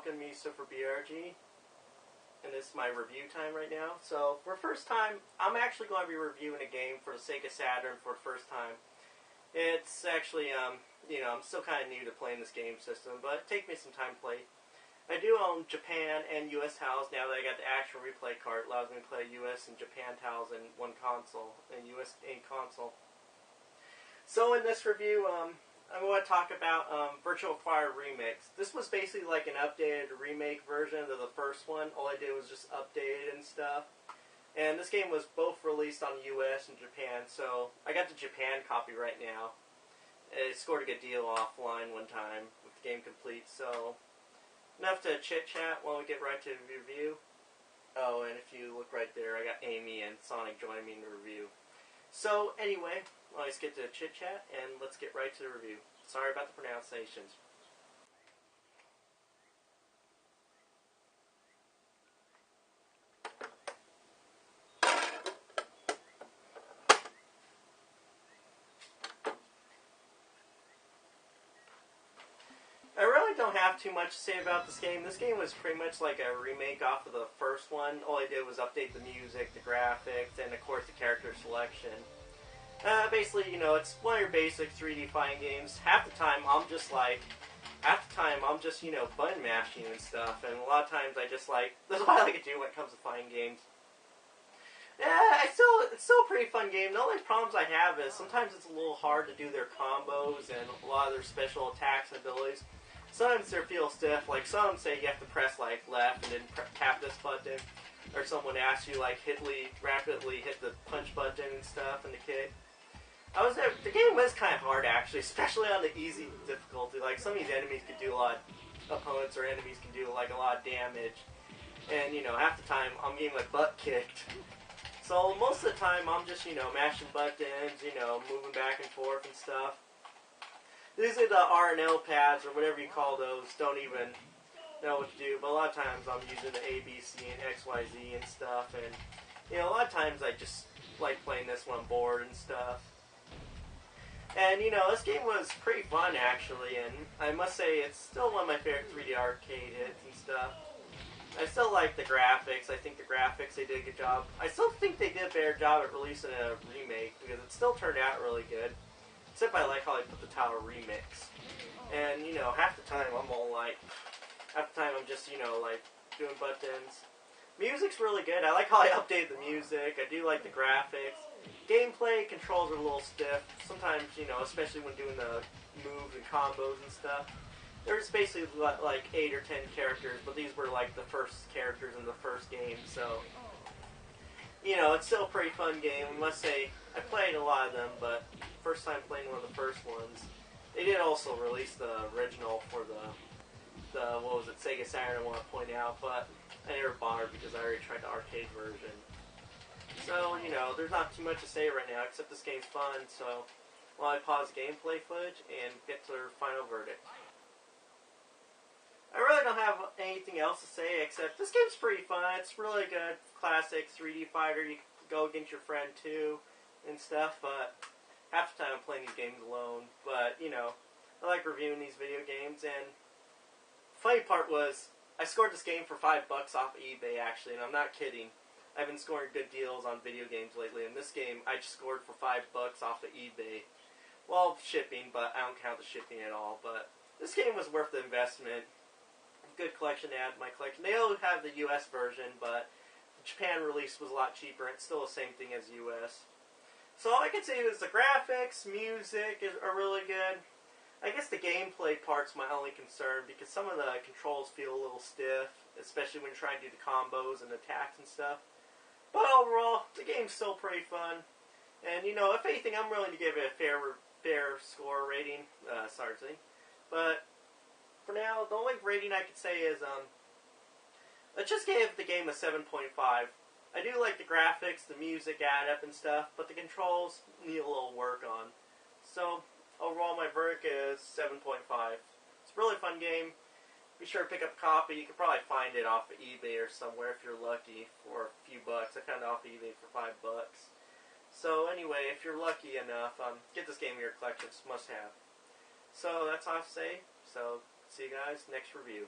welcome me Surferbrg, and this is my review time right now. So for the first time, I'm actually going to be reviewing a game for the Sega Saturn for the first time. It's actually, I'm still kind of new to playing this game system, but it takes me some time to play. I do own Japan and US titles now that I got the actual replay card. It allows me to play US and Japan titles in one console, and US in console. So in this review, I'm going to talk about Virtua Remix. This was basically like an updated remake version of the first one. All I did was just update it and stuff. And this game was both released on US and Japan, so I got the Japan copy right now. I scored a good deal offline one time with the game complete, so enough to chit-chat while we get right to the review. Oh, and if you look right there, I got Amy and Sonic joining me in the review. So, anyway, let's get to chit-chat, and let's get right to the review. Sorry about the pronunciations. I really don't have too much to say about this game. This game was pretty much like a remake off of the first one. All I did was update the music, the graphics, and of course the character selection. Basically, it's one of your basic 3D fighting games. Half the time, I'm just, button mashing and stuff. And a lot of times, that's what I like to do when it comes to fighting games. Yeah, it's still a pretty fun game. The only problems I have is sometimes it's a little hard to do their combos and a lot of their special attacks and abilities. Sometimes they feel stiff. Like, some say you have to press, left and then tap this button. Or someone asks you, rapidly hit the punch button and stuff and the kick. The game was kind of hard, actually, especially on the easy difficulty. Like, some of these enemies could do opponents or enemies can do, a lot of damage. And, half the time, I'm getting my butt kicked. So, most of the time, I'm just, mashing buttons, moving back and forth and stuff. Usually the R and L pads, or whatever you call those, don't even know what to do. But a lot of times, I'm using the A, B, C, and X, Y, Z and stuff. And, a lot of times, I just like playing this when I'm bored and stuff. And, this game was pretty fun, actually, and I must say it's still one of my favorite 3D arcade hits and stuff. I still like the graphics. I think the graphics, they did a good job. I still think they did a better job at releasing a remake, because it still turned out really good. Except I like how they put the title remix. And, half the time I'm just, doing buttons. Music's really good. I like how I updated the music. I do like the graphics. Gameplay controls are a little stiff. Sometimes, especially when doing the moves and combos and stuff. There's basically 8 or 10 characters, but these were the first characters in the first game, so it's still a pretty fun game. I must say, I played a lot of them, but first time playing one of the first ones. They did also release the original for the Sega Saturn, I want to point out, but I never bothered because I already tried the arcade version. So, there's not too much to say right now, except this game's fun, so while I pause the gameplay footage and get to their final verdict. I really don't have anything else to say, except this game's pretty fun. It's really good, classic 3D fighter. You can go against your friend too, and stuff, but half the time I'm playing these games alone. But, I like reviewing these video games, and the funny part was, I scored this game for $5 off of eBay, actually, and I'm not kidding. I've been scoring good deals on video games lately, and this game I just scored for $5 off of eBay. Well, shipping, but I don't count the shipping at all, but this game was worth the investment. Good collection to add to my collection. They all have the US version, but the Japan release was a lot cheaper, and it's still the same thing as US. So all I can say is the graphics, music are really good. I guess the gameplay part's my only concern, because some of the controls feel a little stiff, especially when you're trying to do the combos and attacks and stuff. But overall, the game's still pretty fun. And, if anything, I'm willing to give it a fair score rating. Sorry. But for now, the only rating I could say is, let's just give the game a 7.5. I do like the graphics, the music add up and stuff, but the controls need a little work on. So, overall, my verdict is 7.5. It's a really fun game. Be sure to pick up a copy. You could probably find it off of eBay or somewhere if you're lucky for a few bucks. I found it off of eBay for $5. So, anyway, if you're lucky enough, get this game in your collection. It's a must-have. So, that's all I have to say. So, see you guys next review.